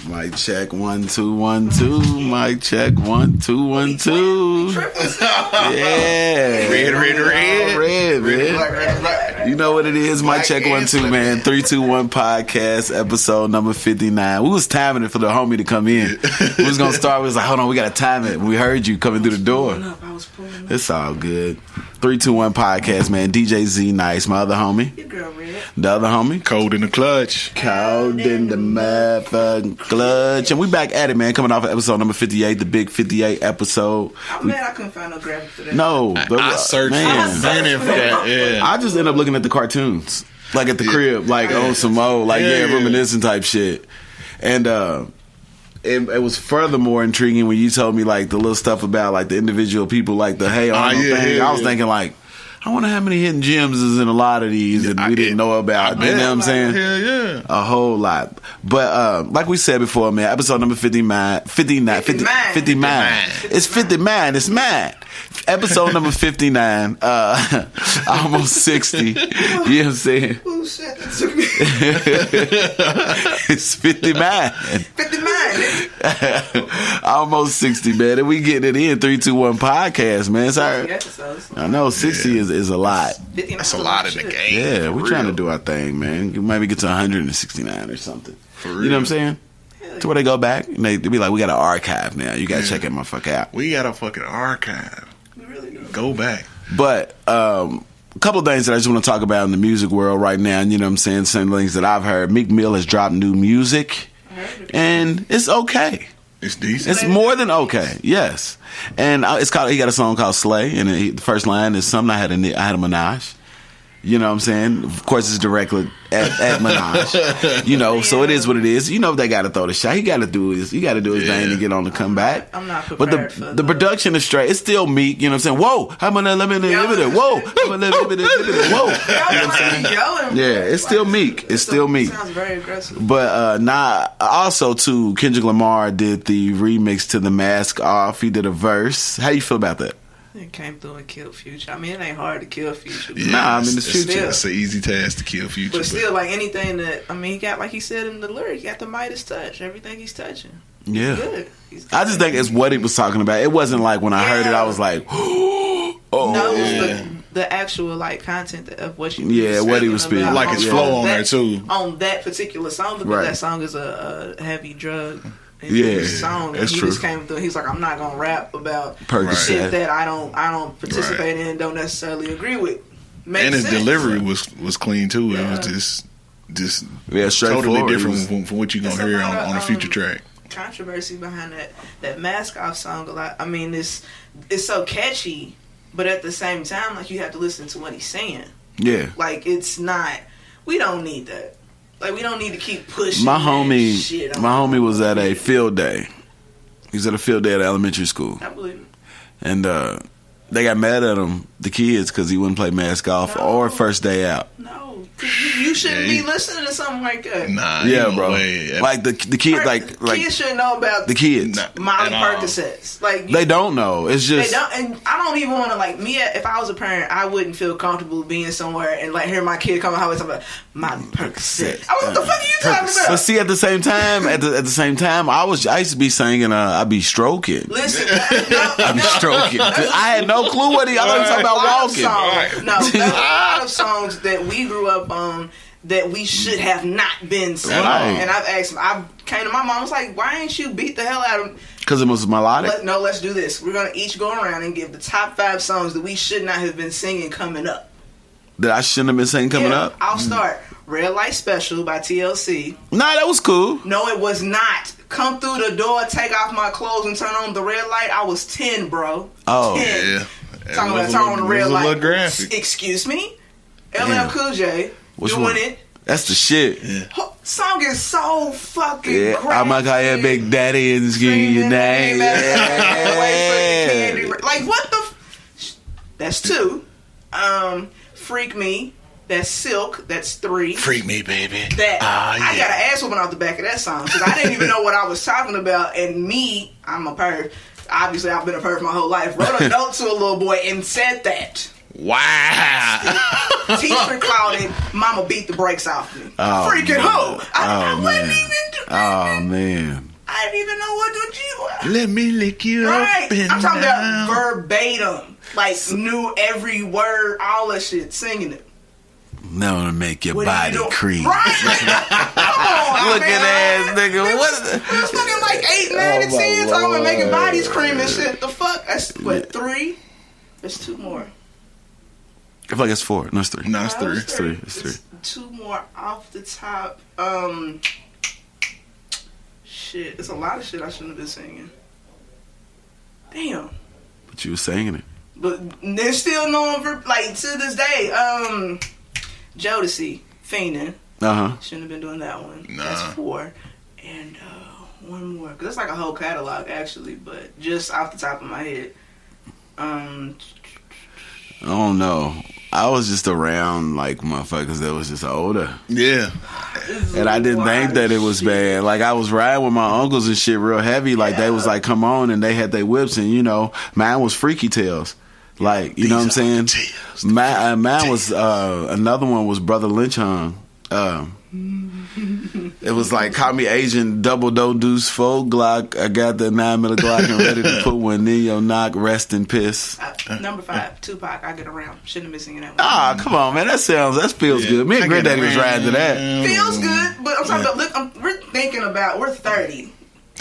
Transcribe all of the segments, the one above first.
Mic check 1 2 1 2. Mic check 1 2 1 2. Yeah. Red, man. You know what it is. Mic check 1 2, man. 3 2 1 podcast episode number 59. We was timing it for the homie to come in. We was gonna start. We was like, hold on, we gotta time it. When we heard you coming through the door, it's all good. 3 2 1 podcast, man. DJ Z Nice, my other homie. Your girl Red. The other homie. Cold in the clutch. Cold in the motherfucking clutch. And we back at it, man. Coming off of episode number 58, the big 58 episode. I'm mad I couldn't find no graphic for that. No. I searched for that. Yeah. I just end up looking at the cartoons. Like at the crib. Like on some old, like, reminiscent type shit. And, it was furthermore intriguing when you told me like the little stuff about like the individual people, like the thing. I was thinking like, I wonder how many hidden gems is in a lot of these that we didn't know about. You know what I'm saying? Hell yeah. A whole lot. But like we said before, man, episode number 59. It's 50 mine. It's mine. Episode number 59. Almost 60. You know what I'm saying? Oh shit, that took me. It's 50 mine. 50 mine. Almost 60, man. And we getting it in 3 2 1 podcast, man. Sorry. I know 60 is a lot. That's a lot in the game. Yeah, we're trying to do our thing, man. Maybe get to 169 or something. For real. You know what I'm saying? To where they go back and they be like, we got an archive now. You got to check that motherfucker out. We got a fucking archive. We really do. Go back. But a couple of things that I just want to talk about in the music world right now. And you know what I'm saying? Some things that I've heard. Meek Mill has dropped new music. And it's okay. It's decent. It's more than okay. Yes. And he got a song called Slay. And the first line is something I had a Minaj. You know what I'm saying? Of course, it's directly at Minaj. You know, so it is what it is. You know they got to throw the shot. He got to do his thing to get on the comeback. I'm not prepared for the production is straight. It's still Meek. You know what I'm saying? Whoa, I'm gonna let me whoa, I'm gonna let me whoa. You know what I'm saying? Yeah, it's still Meek. It's still Meek. Sounds very aggressive. But also too, Kendrick Lamar did the remix to the Mask Off. He did a verse. How you feel about that? It came through and killed Future. I mean, it ain't hard to kill Future. Yeah, nah, I mean, it's Future. It's an easy task to kill Future. But still, like anything that, I mean, he got, like he said in the lyric, he got the Midas touch. Everything he's touching. Yeah. He's good. I just think it's what he was talking about. It wasn't like when I heard it, I was like, oh. No, it was the actual, like, content of what you what he was speaking. Like his flow on there, too. On that particular song, because that song is a heavy drug. Song, and that's he true. Just came through. He's like, I'm not gonna rap about Percocet. shit that I don't participate in, don't necessarily agree with. Makes and his sense. delivery was clean too. Yeah. It was just straightforward. totally different from what you're gonna hear on a future track. Controversy behind that Mask Off song a lot. I mean, it's so catchy, but at the same time, like you have to listen to what he's saying. Yeah, like it's not. We don't need that. Like, we don't need to keep pushing my shit on. homie was at a field day. He was at a field day at elementary school. I believe it. And they got mad at him, the kids, because he wouldn't play Mask Off or First Day Out. No. You shouldn't be listening to something like that. Nah, yeah, bro. Like the kids, like kids should know about the kids. Molly Percocets. Like they don't know. It's just they don't. And I don't even want to like me. If I was a parent, I wouldn't feel comfortable being somewhere and like hear my kid come home and talk about Molly Percocets. What the fuck are you talking about? But see, at the same time, I used to be singing. I'd be stroking. Listen, I'd be stroking. I had no clue what I thought he was talking about walking. No, there's a lot of songs that we grew up on that we should have not been singing. Right. And I've asked him, I came to my mom, I was like, why ain't you beat the hell out of him? Because it was melodic? Let's do this. We're going to each go around and give the top 5 songs that we should not have been singing coming up. That I shouldn't have been singing coming up? I'll start. Red Light Special by TLC. Nah, that was cool. No, it was not. Come through the door, take off my clothes, and turn on the red light. I was 10, bro. Oh. 10. Yeah. Talking about turn on the red light. A little graphic. Excuse me? LL Cool J doing it. That's the shit. Yeah. Song is so fucking great. I'm gonna call you Big Daddy and scream your name. Like what the? That's 2. Freak Me. That's Silk. That's 3. Freak Me, baby. I got an ass whooping off the back of that song because I didn't even know what I was talking about. And me, I'm a perv. Obviously, I've been a perv my whole life. Wrote a note to a little boy and said that. Wow. Teacher called it, Mama beat the brakes off me. Freaking who? I wasn't even Oh man. I didn't even know what to do. Let me lick you Right. up and I'm talking down. about verbatim. Like, knew every word, all that shit, singing it. Now to make your What body creep. Right? Come on, Looking man. ass nigga. What? We was fucking like 8, 9, and 10 talking about making bodies cream and shit. The fuck? That's what, 3? There's 2 more. I feel like it's 4. No, it's 3. No, it's 3. It's 3. It's 3. 2 more off the top. Shit. It's a lot of shit I shouldn't have been singing. Damn. But you was singing it. But they're still known for, like, to this day, Jodeci, Fiendin'. Shouldn't have been doing that one. Nah. That's 4. And one more. Because it's like a whole catalog, actually. But just off the top of my head. I don't know. I was just around like motherfuckers that was just older. Yeah. And I didn't think that it was bad. Like I was riding with my uncles and shit real heavy. Like they was like, come on, and they had their whips, and you know, mine was Freaky Tales. Like, you know what I'm saying? Mine was another one was Brother Lynch Hung. It was like, call me Agent Double Deuce 4 Glock. I got the 9mm Glock and ready to put one in your knock. Rest in piss. Number 5, Tupac. I Get Around. Shouldn't have been singing that one. Ah, come on, man. That feels good. Me and Granddaddy was riding to that. Feels good, but I'm talking about. Look, we're thinking about. We're 30.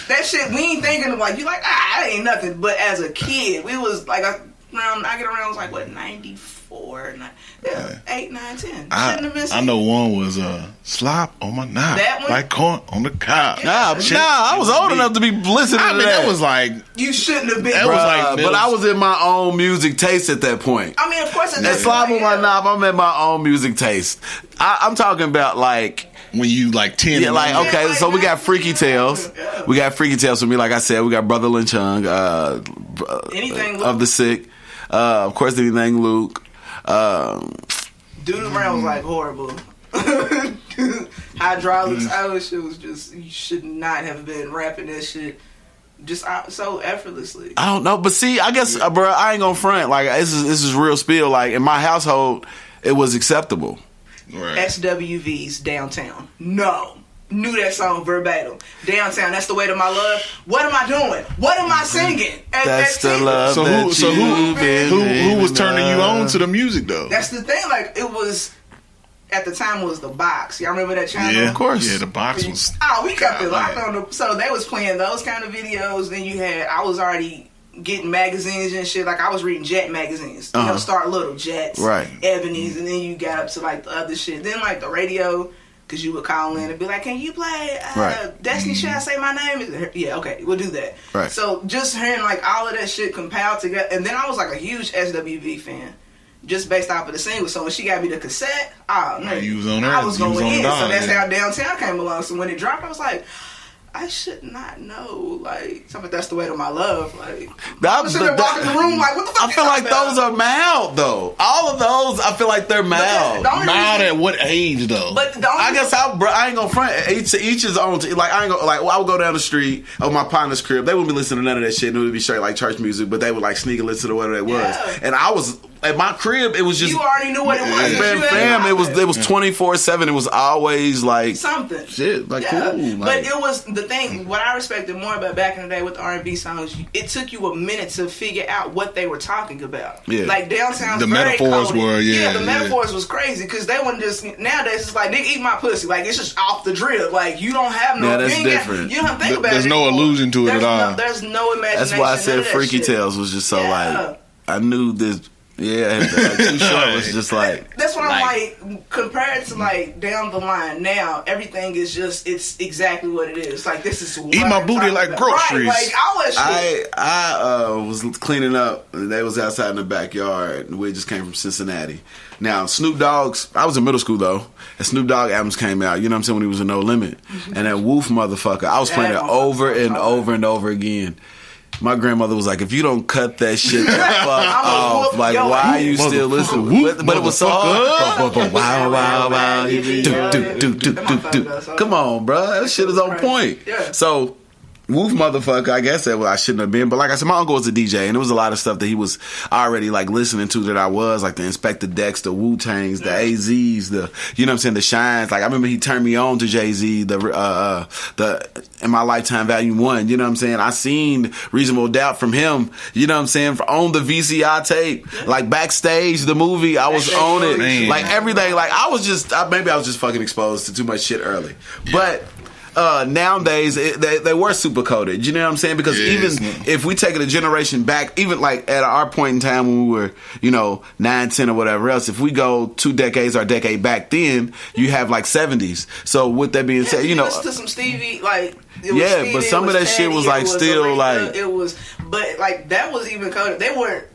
That shit, we ain't thinking of like you like that ain't nothing. But as a kid, we was like around. I Get Around was like what 94, 8, 9, 10. Shouldn't have been. I know one was slop on my knob. That one? Like corn on the cob. Nah, I was old enough to be listening to that. That was like You shouldn't have been. That was like but I was in my own music taste at that point. I mean, of course, That slop on my knob, I'm in my own music taste. I'm talking about like when you like 10. yeah, like okay, so we got Freaky Tales. We got Freaky Tales for me. Like I said, we got Brother Lynch Hung, Anything of the Sick. Of course, Anything Luke. Dude Brown was like horrible. Hydraulics, all this shit was just, you should not have been rapping that shit just so effortlessly. I don't know, but see, I guess, bro, I ain't gonna front. Like this is real spiel. Like in my household, it was acceptable. Right. SWV's Downtown. No. Knew that song verbatim. Downtown, that's the way to my love. What am I doing? What am I singing? That's the love. So who was turning you on to the music though? That's the thing. Like it was at the time was the Box. Y'all remember that channel? Yeah, of course. Yeah, the Box was. Oh, we kept it locked on the. So they was playing those kind of videos. Then you had. I was already getting magazines and shit. Like I was reading Jet magazines. You know, Start Little Jets, right? Ebony's, and then you got up to like the other shit. Then like the radio. Because you would call in and be like, can you play Destiny Should I Say My Name? Yeah, okay, we'll do that. Right. So just hearing like all of that shit compiled together. And then I was like a huge SWV fan. Just based off of the single. So when she got me the cassette, you was on there. I was going in. So that's yeah. how Downtown came along. So when it dropped, I was like, I should not know. Like, something that's the way to my love. Like, I'm sitting there walking the room like, what the fuck? I feel like those are mild though. All of those, I feel like they're mild. Mild at what age though? But I guess I ain't gonna front. Each his own. Like I ain't gonna like. I would go down the street of my partner's crib. They wouldn't be listening to none of that shit. And it would be straight like church music. But they would like sneak and listen to whatever it was. Yeah. And I was at my crib. It was just you already knew what it was. Fam. It was 24/7. It was always like something. Shit, like cool. Like, but it was the thing. What I respected more about back in the day with the R&B songs, it took you a minute to figure out what they were talking about. Yeah. Like Downtown's the very metaphors coded. were the metaphors was crazy because they weren't just nowadays. It's like nigga eat my pussy. Like it's just off the drip. Like you don't have no. Yeah, that's you different. You don't have to think about There's it. no anymore. allusion to it at all. There's no imagination. that's why I said none of that Freaky shit. Tales was just so like I knew this. Yeah, like, Too Short was just like. That's what I'm like. Compared to like down the line now, everything is just it's exactly what it is. Like this is what eat my booty like about. groceries. Right, like all that shit. I was cleaning up and they was outside in the backyard and we just came from Cincinnati. Now Snoop Dogg's, I was in middle school though, and Snoop Dogg albums came out, you know what I'm saying, when he was in No Limit. And that Wolf motherfucker, I was playing it over and over and over again. My grandmother was like, if you don't cut that shit the fuck off, like, why are you still listening? But it was so hard. Wow, wow, wow. Do. Come on, bro. That shit is on point. So Woof motherfucker, I guess that I shouldn't have been. But like I said, my uncle was a DJ, and there was a lot of stuff that he was already like listening to that I was, like the Inspector Decks, the Wu-Tangs, the AZs, the, you know what I'm saying, the Shines. Like I remember he turned me on to Jay-Z, the In My Lifetime Volume 1, you know what I'm saying? I seen Reasonable Doubt from him, you know what I'm saying, on the VCI tape. Like Backstage, the movie, I was on it. Man. Like everything, like maybe I was just fucking exposed to too much shit early. But nowadays they were super coded, you know what I'm saying? Because if we take it a generation back, even like at our point in time when we were, you know, 9, 10 or whatever else, if we go 2 decades or a decade back, then you have like 70s. So with that being said, you know, listen to some Stevie, like Stevie, but some of that shit was like still like it was, but like that was even coded. They were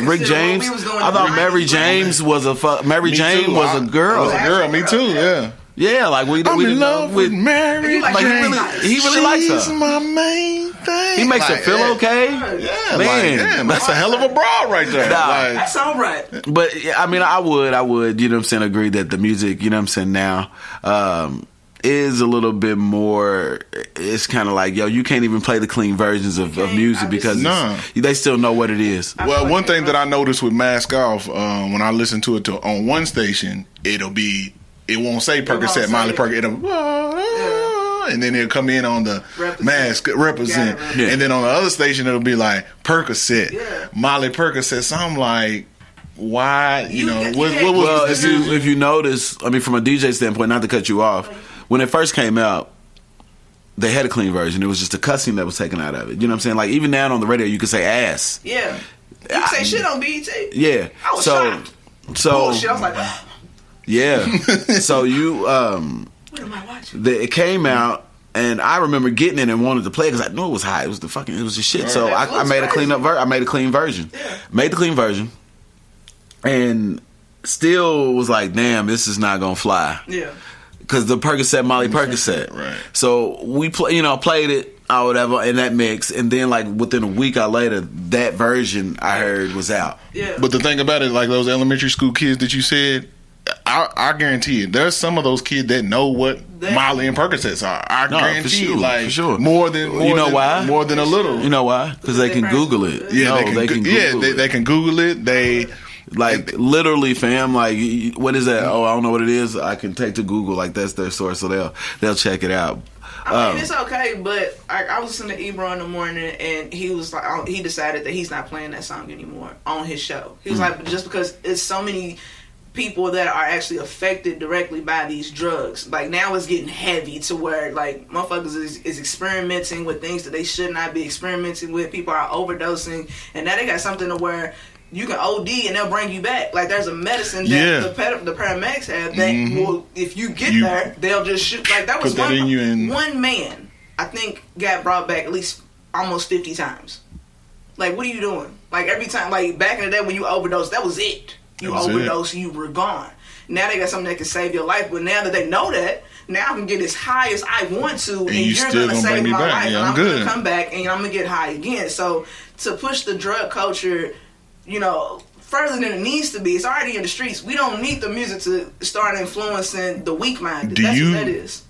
Rick James. I thought Mary James was a Mary James was a girl. Me too. Yeah. Yeah, like we in love with Mary. Like he really likes her. She's my main thing. He makes her feel okay. Yeah, man, that's a hell of a broad right there. That's all right. But I mean, I would, you know what I'm saying, agree that the music, you know what I'm saying, now is a little bit more. It's kind of like, yo, you can't even play the clean versions of music because they still know what it is. Well, one thing that I noticed with Mask Off, when I listen to it on one station, it won't say Percocet, Molly Percocet. And then it'll come in on the Mask Represent. Yeah. And then on the other station, it'll be like Percocet, Molly Percocet. So I'm like, why? You know, well, if you notice, I mean, from a DJ standpoint, not to cut you off, when it first came out, they had a clean version. It was just the cussing that was taken out of it. You know what I'm saying? Like, even now on the radio, you could say ass. Yeah. You can say shit on BET. Yeah. I was shocked. Bullshit. I was like, yeah. So you, what am I watching? It came out, and I remember getting it and wanted to play it because I knew it was high. It was it was just shit. So I made a clean I made a clean version. Yeah. Made the clean version, and still was like, damn, this is not gonna fly. Yeah. Because the Percocet, Molly Percocet. Right. So we played it or whatever in that mix, and then like within a week or later, that version I heard was out. Yeah. But the thing about it, like those elementary school kids that you said, I guarantee you, there's some of those kids that know what Molly and Percocets are. I guarantee you, like, for sure. More than why? More than a little. You know why? Because they can Google it. Yeah, they can Google it. They like literally, fam. Like, what is that? Oh, I don't know what it is. I can take to Google. Like, that's their source, so they'll check it out. I mean, it's okay, but I was listening to Ebro in the morning, and he was like, he decided that he's not playing that song anymore on his show. He was like, just because it's so many people that are actually affected directly by these drugs. Like, now it's getting heavy to where, like, motherfuckers is experimenting with things that they should not be experimenting with. People are overdosing, and now they got something to where you can OD and they'll bring you back. Like, there's a medicine that the paramedics have that will, if you get there, they'll just shoot. Like, that was one man, I think, got brought back at least almost 50 times. Like, what are you doing? Like, every time, like, back in the day when you overdosed, that was it. You overdose, you were gone. Now they got something that can save your life, but now that they know that, now I can get as high as I want to, and you're going to save my life, and I'm going to come back, and I'm going to get high again. So to push the drug culture, you know, further than it needs to be, it's already in the streets. We don't need the music to start influencing the weak minded. That's what that is.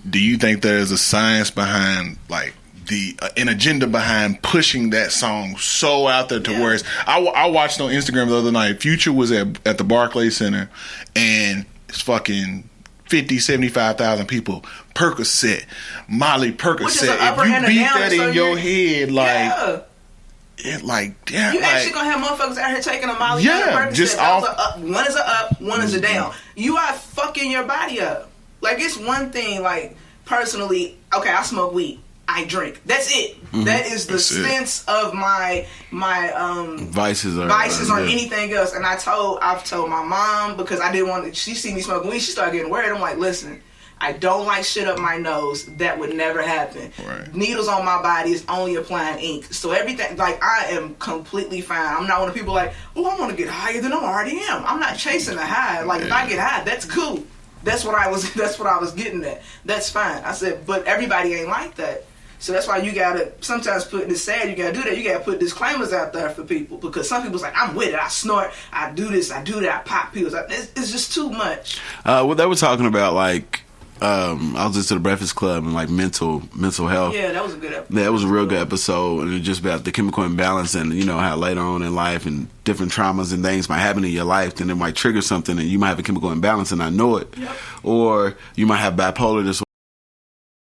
Do you think there's a science behind, like, an agenda behind pushing that song so out there to where it's, I watched on Instagram the other night, Future was at the Barclays Center, and it's fucking 75,000 people. Percocet, Molly Percocet. If you beat that in your head, like, you actually gonna have motherfuckers out here taking a Molly Percocet. Just off. One is a up, one is a down. You are fucking your body up. Like, it's one thing, like, personally, okay, I smoke weed. I drink. That's it. Mm-hmm. That is the sense of my vices or anything else. And I've told my mom, because I didn't want to. She see me smoking weed. She started getting worried. I'm like, listen, I don't like shit up my nose. That would never happen. Right. Needles on my body is only applying ink. So everything, like, I am completely fine. I'm not one of the people like, oh, I want to get higher than I already am. I'm not chasing a high. Like, if I get high, that's cool. That's what I was getting at. That's fine. I said, but everybody ain't like that. So that's why you gotta sometimes put this sad. You gotta do that. You gotta put disclaimers out there for people, because some people's like, I'm with it. I snort. I do this. I do that. I pop pills. It's just too much. What they were talking about, like, I was just to the Breakfast Club and like mental health. Yeah, that was a good episode. Yeah, it was a real good episode, and it's just about the chemical imbalance and how later on in life and different traumas and things might happen in your life, then it might trigger something, and you might have a chemical imbalance and not know it, or you might have bipolar disorder.